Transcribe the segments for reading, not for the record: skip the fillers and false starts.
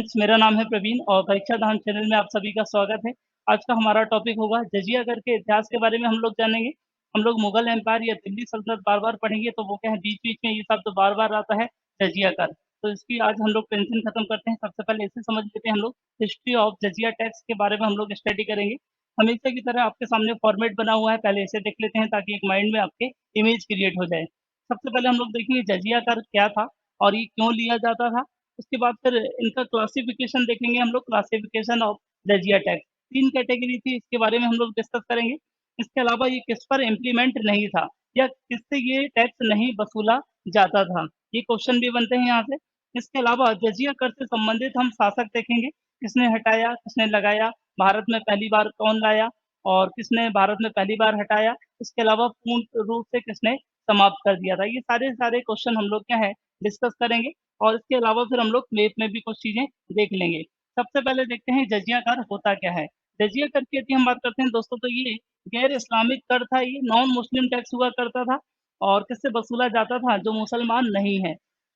मेरा नाम है प्रवीण और परीक्षा धाम चैनल में आप सभी का स्वागत है। आज का हमारा टॉपिक होगा जजिया कर के इतिहास के बारे में हम लोग जानेंगे। हम लोग मुगल एम्पायर या दिल्ली सल्तनत बार-बार पढ़ेंगे तो वो क्या है बीच-बीच में ये शब्द बार-बार आता है जजिया कर। तो इसकी आज हम लोग टेंशन खत्म करते हैं। सबसे पहले इसे समझ लेते हैं हम लोग हिस्ट्री ऑफ जजिया टैक्स के बारे में हम लोग स्टडी करेंगे। हमेशा की तरह आपके सामने फॉर्मेट बना हुआ है, पहले इसे देख लेते हैं ताकि एक माइंड में आपके इमेज क्रिएट हो जाए। सबसे पहले हम लोग देखेंगे जजिया कर क्या था और ये क्यों लिया जाता था? उसके बाद फिर इनका क्लासिफिकेशन देखेंगे हम लोग क्लासिफिकेशन ऑफ जजिया टैक्स 3 कैटेगरी थी इसके बारे में हम लोग डिस्कस करेंगे। इसके अलावा ये किस पर इम्प्लीमेंट नहीं था या किससे ये टैक्स नहीं वसूला जाता था, ये क्वेश्चन भी बनते हैं यहाँ से। इसके अलावा जजिया कर से संबंधित हम शासक देखेंगे, किसने हटाया, किसने लगाया, भारत में पहली बार कौन लाया और किसने भारत में पहली बार हटाया, इसके अलावा पूर्ण रूप से किसने समाप्त कर दिया था। ये सारे क्वेश्चन हम लोग क्या है डिस्कस करेंगे और इसके अलावा फिर हम लोग मैथ में भी कुछ चीज़ें देख लेंगे। सबसे पहले देखते हैं जजिया कर होता क्या है? जजिया कर की यदि हम बात करते हैं दोस्तों तो ये गैर इस्लामिक कर था, ये नॉन मुस्लिम टैक्स हुआ करता था और किससे वसूला जाता था? जो मुसलमान नहीं हैं।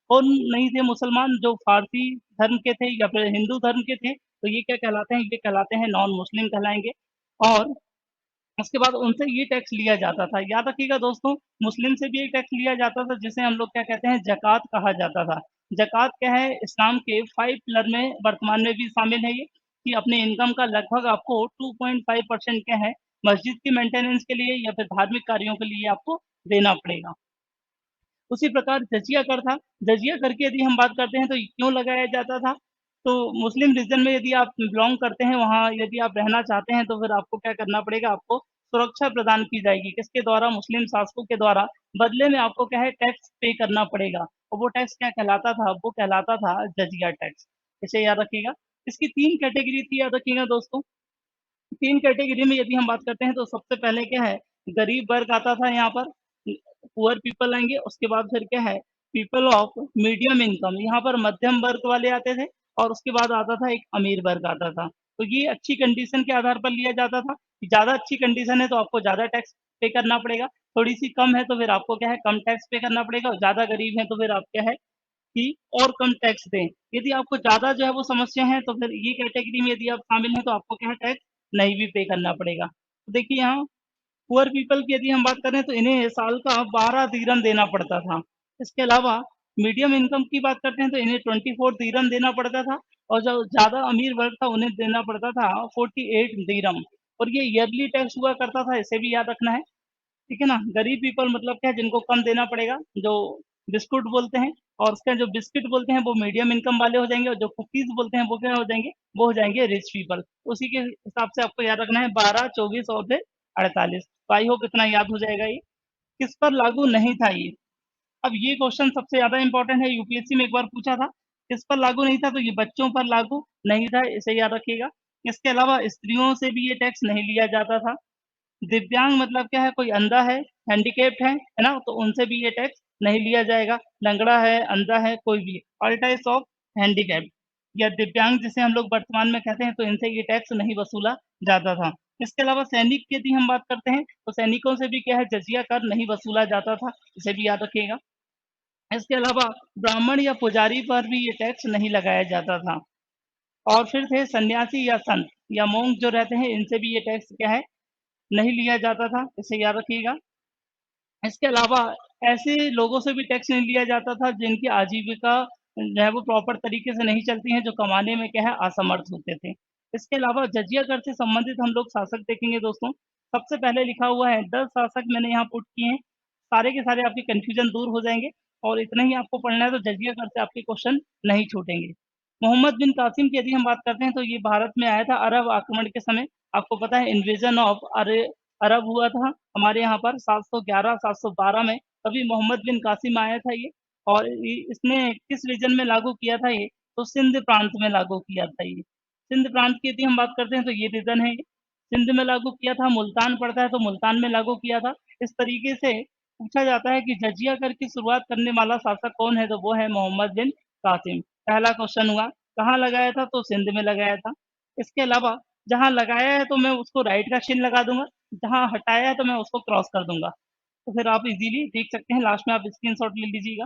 कौन नहीं थे मुसलमान? जो फारसी धर्म के थे या फिर हिंदू धर्म के थे, तो ये क्या कहलाते हैं? ये कहलाते हैं नॉन मुस्लिम कहलाएँगे और उसके बाद उनसे ये टैक्स लिया जाता था। याद रखिएगा दोस्तों, मुस्लिम से भी एक टैक्स लिया जाता था जिसे हम लोग क्या कहते हैं ज़कात कहा जाता था। ज़कात क्या है इस्लाम के 5 पिलर में वर्तमान में भी शामिल है ये, कि अपने इनकम का लगभग आपको 2.5% क्या है मस्जिद के मेंटेनेंस के लिए या फिर धार्मिक कार्यों के लिए आपको देना पड़ेगा। उसी प्रकार जजिया कर था। जजिया कर की यदि हम बात करते हैं तो ये क्यों लगाया जाता था? तो मुस्लिम रीजन में यदि आप बिलॉन्ग करते हैं, वहाँ यदि आप रहना चाहते हैं तो फिर आपको क्या करना पड़ेगा? आपको सुरक्षा प्रदान की जाएगी। किसके द्वारा? मुस्लिम शासकों के द्वारा। बदले में आपको क्या है टैक्स पे करना पड़ेगा और वो टैक्स क्या कहलाता था? वो कहलाता था जजिया टैक्स। इसे याद रखिएगा। इसकी 3 कैटेगरी थी याद रखिएगा दोस्तों। 3 कैटेगरी में यदि हम बात करते हैं तो सबसे पहले क्या है गरीब वर्ग आता था यहाँ पर, पुअर पीपल आएँगे, उसके बाद फिर क्या है पीपल ऑफ मीडियम इनकम यहाँ पर मध्यम वर्ग वाले आते थे और उसके बाद आता था एक अमीर वर्ग आता था। तो ये अच्छी कंडीशन के आधार पर लिया जाता था, कि ज़्यादा अच्छी कंडीशन है तो आपको ज़्यादा टैक्स पे करना पड़ेगा, थोड़ी-सी कम है तो फिर आपको क्या है कम टैक्स पे करना पड़ेगा और ज़्यादा गरीब है तो फिर आप क्या है कि और कम टैक्स दें। यदि आपको ज़्यादा जो है वो समस्या है तो फिर ये कैटेगरी में यदि आप शामिल हैं तो आपको क्या है टैक्स नहीं भी पे करना पड़ेगा। तो देखिए यहाँ पुअर पीपल की यदि हम बात करें तो इन्हें साल का 12 दिरहम देना पड़ता था। इसके अलावा मीडियम इनकम की बात करते हैं तो इन्हें 24 दिरहम देना पड़ता था और जो ज़्यादा अमीर वर्ग था उन्हें देना पड़ता था 48 दिरहम और ये ईयरली टैक्स हुआ करता था, इसे भी याद रखना है। ठीक है ना? गरीब पीपल मतलब क्या है जिनको कम देना पड़ेगा, जो बिस्कुट बोलते हैं और उसका जो बिस्किट बोलते हैं वो मीडियम इनकम वाले हो जाएँगे और जो कुकीज़ बोलते हैं वो क्या हो जाएँगे? वो हो जाएँगे रिच पीपल। उसी के हिसाब से आपको याद रखना है 12, 24 और फिर 48। तो आई होप इतना याद हो जाएगा ये। किस पर लागू नहीं था ये? अब ये क्वेश्चन सबसे ज़्यादा इम्पोर्टेंट है, यूपीएससी में एक बार पूछा था। किस पर लागू नहीं था? तो ये बच्चों पर लागू नहीं था, इसे याद रखिएगा। इसके अलावा स्त्रियों से भी ये टैक्स नहीं लिया जाता था। दिव्यांग मतलब क्या है? कोई अंधा है, हैंडीकैप्ड है ना? तो उनसे भी ये टैक्स नहीं लिया जाएगा। लंगड़ा है, अंधा है, कोई भी ऑल टाइप्स ऑफ हैंडीकैप्ड या दिव्यांग जिसे हम लोग वर्तमान में कहते हैं, तो इनसे ये टैक्स नहीं वसूला जाता था। इसके अलावा सैनिक की यदि हम बात करते हैं, तो सैनिकों से भी क्या है जजिया कर नहीं वसूला जाता था, इसे भी याद रखिएगा। इसके अलावा ब्राह्मण या पुजारी पर भी ये टैक्स नहीं लगाया जाता था और फिर थे सन्यासी या संत या मोंक जो रहते हैं, इनसे भी ये टैक्स क्या है नहीं लिया जाता था, इसे याद रखिएगा। इसके अलावा ऐसे लोगों से भी टैक्स नहीं लिया जाता था जिनकी आजीविका जो है वो प्रॉपर तरीके से नहीं चलती है, जो कमाने में क्या है असमर्थ होते थे। इसके अलावा जजिया कर से संबंधित हम लोग शासक देखेंगे दोस्तों। सबसे पहले लिखा हुआ है 10 शासक मैंने यहाँ पुट किए हैं। सारे के सारे आपके कन्फ्यूज़न दूर हो जाएँगे और इतना ही आपको पढ़ना है तो जजिया कर से आपके क्वेश्चन नहीं छूटेंगे। मोहम्मद बिन कासिम की यदि हम बात करते हैं तो ये भारत में आया था अरब आक्रमण के समय। आपको पता है इन्वेजन ऑफ अरब हुआ था हमारे यहाँ पर 711 712 में, तभी मोहम्मद बिन कासिम आया था ये और इसने किस रीजन में लागू किया था ये? तो सिंध प्रांत में लागू किया था ये। सिंध प्रांत की यदि हम बात करते हैं तो ये रीजन है ये। सिंध में लागू किया था, मुल्तान पड़ता है तो मुल्तान में लागू किया था। इस तरीके से पूछा जाता है कि जजिया कर की शुरुआत करने वाला शासक कौन है? तो वो है मोहम्मद बिन कासिम। पहला क्वेश्चन हुआ, कहाँ लगाया था? तो सिंध में लगाया था। इसके अलावा जहाँ लगाया है तो मैं उसको राइट का चिन्ह लगा दूँगा, जहाँ हटाया है तो मैं उसको क्रॉस कर दूँगा। तो फिर आप इज़िली देख सकते हैं, लास्ट में आप स्क्रीनशॉट ले लीजिएगा।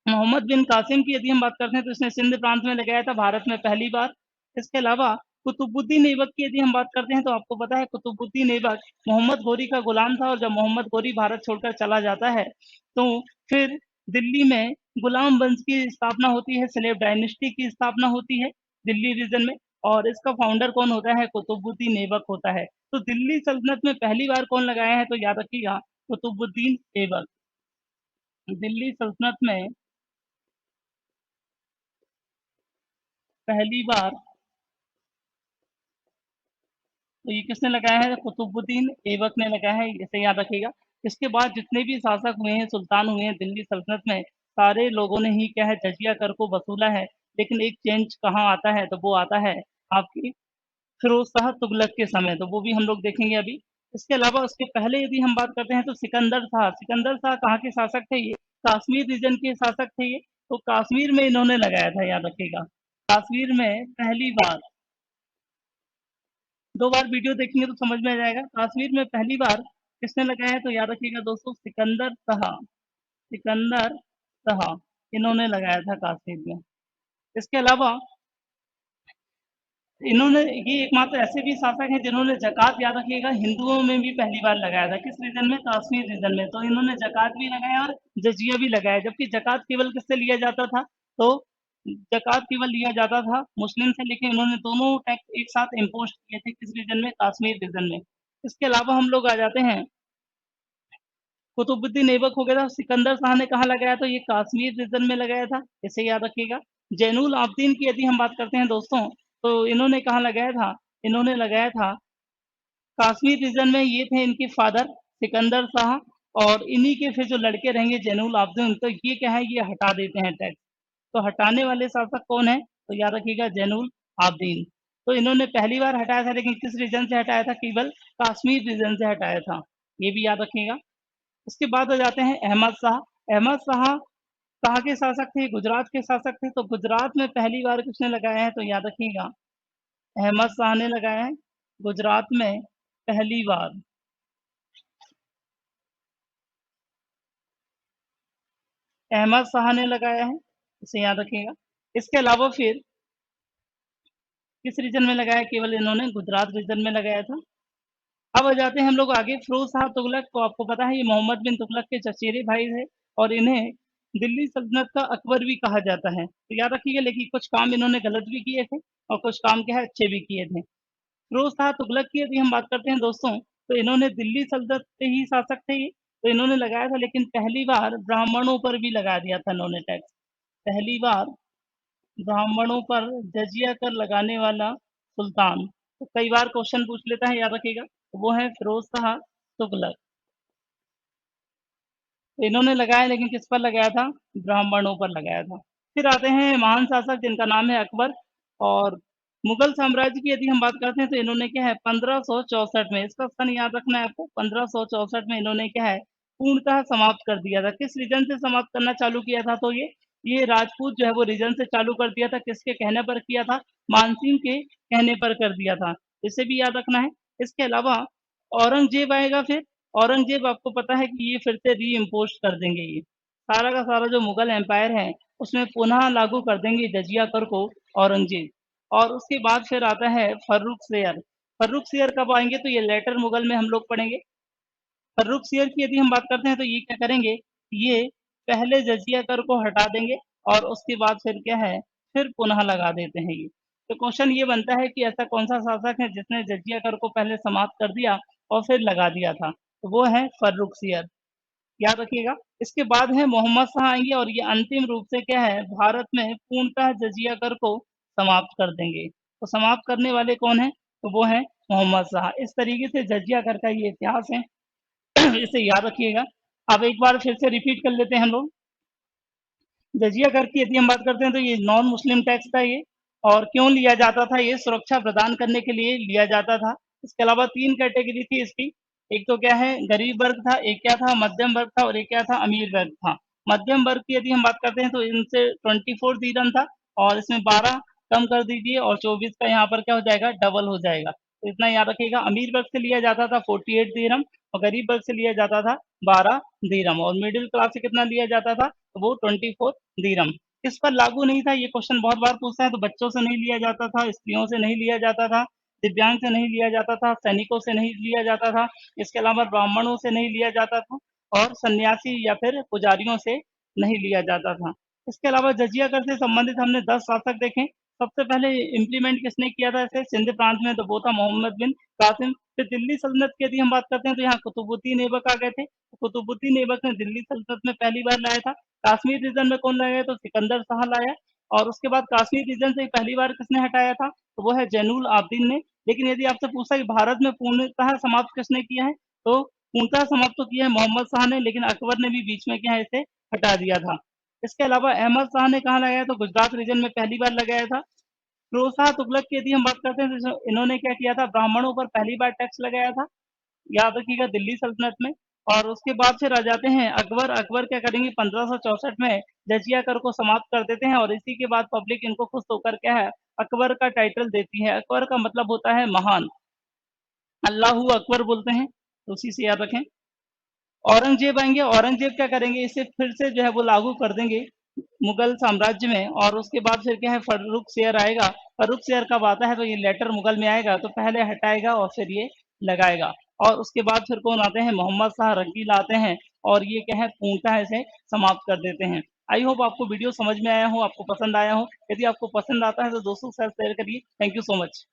मोहम्मद बिन कासिम की यदि हम बात करते हैं तो इसने सिंध प्रांत में लगाया था भारत में पहली बार। इसके अलावा कुतुबुद्दीन ऐबक की यदि हम बात करते हैं तो आपको पता है कुतुबुद्दीन ऐबक मोहम्मद घोरी का गुलाम था और जब मोहम्मद घोरी भारत छोड़कर चला जाता है तो फिर दिल्ली में गुलाम वंश की स्थापना होती है, स्लेव डायनेस्टी की स्थापना होती है दिल्ली रीजन में। और इसका फाउंडर कौन होता है? कुतुबुद्दीन ऐबक होता है। तो दिल्ली सल्तनत में पहली बार कौन लगाया है? तो याद रखिएगा कुतुबुद्दीन ऐबक। दिल्ली सल्तनत में पहली बार तो ये किसने लगाया है? कुतुबुद्दीन ऐबक ने लगाया है, इसे याद रखिएगा। इसके बाद जितने भी शासक हुए हैं, सुल्तान हुए हैं दिल्ली सल्तनत में, सारे लोगों ने ही क्या है जजिया कर को वसूला है। लेकिन एक चेंज कहाँ आता है? तो वो आता है आपकी फिरोज शाह तुगलक के समय, तो वो भी हम लोग देखेंगे अभी। इसके अलावा उसके पहले यदि हम बात करते हैं तो सिकंदर शाह कहाँ के शासक थे ये? कश्मीर रीजन के शासक थे ये। तो कश्मीर में इन्होंने लगाया था, याद रखिएगा। कश्मीर में पहली बार, 2 बार वीडियो देखेंगे तो समझ में आ जाएगा। कश्मीर में पहली बार किसने लगाया है? तो याद रखिएगा दोस्तों सिकंदर शाह इन्होंने लगाया था कश्मीर में। इसके अलावा इन्होंने ये एकमात्र ऐसे भी शासक हैं जिन्होंने ज़कात, याद रखिएगा, हिंदुओं में भी पहली बार लगाया था। किस रीजन में? कश्मीर रीजन में। तो इन्होंने ज़कात भी लगाया और जजिया भी लगाया, जबकि ज़कात केवल किससे लिया जाता था? तो ज़कात केवल लिया जाता था मुस्लिम से, लेकिन इन्होंने दोनों टैक्स एक साथ इम्पोज़ किए थे। किस रीजन में? कश्मीर रीजन में। इसके अलावा हम लोग आ जाते हैं, कुतुबुद्दीन ऐबक हो गया था, सिकंदर शाह ने कहाँ लगाया? तो ये कश्मीर रीजन में लगाया था, इसे याद रखिएगा। जैनुल आबदीन की यदि हम बात करते हैं दोस्तों, तो इन्होंने कहाँ लगाया था? इन्होंने लगाया था कश्मीर रीजन में। ये थे इनके फादर सिकंदर शाह, और इन्हीं के फिर जो लड़के रहेंगे जैनुल आबदीन, तो ये क्या है, ये हटा देते हैं टैक्स। तो हटाने वाले शासक कौन है? तो याद रखिएगा जैनुल आबदीन। तो इन्होंने पहली बार हटाया था, लेकिन किस रीजन से हटाया था? केवल कश्मीर रीजन से हटाया था, ये भी याद रखिएगा। उसके बाद आ जाते हैं अहमद शाह। अहमद शाह कहाँ के शासक थे? गुजरात के शासक थे। तो गुजरात में पहली बार किसने लगाया है? तो याद रखिएगा अहमद शाह ने लगाया है गुजरात में पहली बार। अहमद शाह ने लगाया है, इसे याद रखिएगा। इसके अलावा फिर किस रीजन में लगाया? केवल इन्होंने गुजरात रीजन में लगाया था। अब आ जाते हैं हम लोग आगे, फिरोज शाह तुगलक को आपको पता है ये मोहम्मद बिन तुगलक के चचेरे भाई थे, और इन्हें दिल्ली सल्तनत का अकबर भी कहा जाता है। तो याद रखिएगा, लेकिन कुछ काम इन्होंने गलत भी किए थे और कुछ काम क्या है अच्छे भी किए थे। फिरोज शाह तुगलक की यदि हम बात करते हैं दोस्तों, तो इन्होंने दिल्ली सल्तनत के ही शासक थे ये, तो इन्होंने लगाया था, लेकिन पहली बार ब्राह्मणों पर भी लगा दिया था इन्होंने टैक्स। पहली बार ब्राह्मणों पर जजिया कर लगाने वाला सुल्तान। तो कई बार क्वेश्चन पूछ लेता है, याद रखिएगा, तो वो है फिरोज शाह तुगलक। तो इन्होंने लगाया, लेकिन किस पर लगाया था? ब्राह्मणों पर लगाया था। फिर आते हैं महान शासक जिनका नाम है अकबर। और मुगल साम्राज्य की यदि हम बात करते हैं तो इन्होंने क्या है 1564 में, इसका सन याद रखना है आपको, 1564 में इन्होंने क्या है पूर्णतः समाप्त कर दिया था। किस रीजन से समाप्त करना चालू किया था? तो ये राजपूत जो है वो रीजन से चालू कर दिया था। किसके कहने पर किया था? मानसिंह के कहने पर कर दिया था, इसे भी याद रखना है। इसके अलावा औरंगजेब आएगा फिर। औरंगजेब आपको पता है कि ये फिर से री-इम्पोज़ कर देंगे ये। सारा का सारा जो मुगल एम्पायर है, उसमें पुनः लागू कर देंगे जजिया कर को औरंगजेब। और उसके बाद फिर आता है फर्रुखसियर। फर्रुखसियर कब आएँगे? तो ये लेटर मुगल में हम लोग पढ़ेंगे। फर्रुखसियर की यदि हम बात करते हैं तो ये क्या करेंगे? ये पहले जजिया कर को हटा देंगे और उसके बाद फिर क्या है, फिर पुनः लगा देते हैं ये। तो क्वेश्चन ये बनता है कि ऐसा कौन-सा शासक है जिसने जजिया कर को पहले समाप्त कर दिया और फिर लगा दिया था? तो वो है फर्रुखसियर, याद रखिएगा। इसके बाद है मोहम्मद शाह आएँगे और ये अंतिम रूप से क्या है, भारत में पूर्णतः जजिया कर को समाप्त कर देंगे। तो समाप्त करने वाले कौन हैं? तो वो हैं मोहम्मद शाह। इस तरीके से जजिया कर का ये इतिहास है, इसे याद रखिएगा। अब एक बार फिर से रिपीट कर लेते हैं हम लोग। जजिया कर की यदि हम बात करते हैं तो ये नॉन मुस्लिम टैक्स था ये। और क्यों लिया जाता था? ये सुरक्षा प्रदान करने के लिए लिया जाता था। इसके अलावा 3 कैटेगरी थी इसकी। एक तो क्या है गरीब वर्ग था, एक क्या था मध्यम वर्ग था और एक क्या था अमीर वर्ग था। मध्यम वर्ग की यदि हम बात करते हैं तो इनसे 24 दिरहम था, और इसमें 12 कम कर दीजिए और 24 का यहाँ पर क्या हो जाएगा, डबल हो जाएगा। तो इतना याद रखिएगा, अमीर वर्ग से लिया जाता था 48 दिरहम और गरीब वर्ग से लिया जाता था 12 दिरहम, और मिडिल क्लास से कितना लिया जाता था? तो वो 24 दिरहम। किस पर लागू नहीं था, ये क्वेश्चन बहुत बार पूछा है। तो बच्चों से नहीं लिया जाता था, स्त्रियों से नहीं लिया जाता था, दिव्यांग से नहीं लिया जाता था, सैनिकों से नहीं लिया जाता था, इसके अलावा ब्राह्मणों से नहीं लिया जाता था और सन्यासी या फिर पुजारियों से नहीं लिया जाता था। इसके अलावा जजिया कर से संबंधित हमने 10 शासक देखे। सबसे पहले इम्प्लीमेंट किसने किया था इसे सिंध प्रांत में, तो वो था मोहम्मद बिन कासिम। फिर दिल्ली सल्तनत की यदि हम बात करते हैं तो यहाँ कुतुबुद्दीन ऐबक आ गए थे। तो कुतुबुद्दीन ऐबक ने दिल्ली सल्तनत में पहली बार लाया था। कश्मीर रीजन में कौन लाया, तो सिकंदर शाह लाया। और उसके बाद कश्मीर रीजन से पहली बार किसने हटाया था, तो वो है जैनुल आबदीन ने। लेकिन यदि आपसे पूछा कि भारत में पूर्णतः समाप्त किसने किया है, तो पूर्णतः समाप्त तो किया है मोहम्मद शाह ने, लेकिन अकबर ने भी बीच में क्या है इसे हटा दिया था। इसके अलावा अहमद शाह ने कहाँ लगाया, तो गुजरात रीजन में पहली बार लगाया था। फिरोज शाह तुगलक की यदि हम बात करते हैं तो इन्होंने क्या किया था, ब्राह्मणों पर पहली बार टैक्स लगाया था, याद रखिएगा, दिल्ली सल्तनत में। और उसके बाद फिर आ जाते हैं अकबर। अकबर क्या करेंगे, 1564 में जजिया कर को समाप्त कर देते हैं और इसी के बाद पब्लिक इनको खुश होकर क्या है, अकबर का टाइटल देती है। अकबर का मतलब होता है महान, अल्लाहू अकबर बोलते हैं, तो उसी से याद रखें। औरंगजेब आएंगे, औरंगजेब क्या करेंगे, इसे फिर से जो है वो लागू कर देंगे मुगल साम्राज्य में। और उसके बाद फिर क्या है, फर्रुख शेर आएगा। फर्रुख शेर कब आता है, तो ये लेटर मुगल में आएगा, तो पहले हटाएगा और फिर ये लगाएगा। और उसके बाद फिर कौन आते हैं, मोहम्मद शाह रंगीला आते हैं और ये क्या है, पूर्णतः इसे समाप्त कर देते हैं। आई होप आपको वीडियो समझ में आया हो, आपको पसंद आया हो। यदि आपको पसंद आता है तो दोस्तों के साथ शेयर करिए। Thank you so much.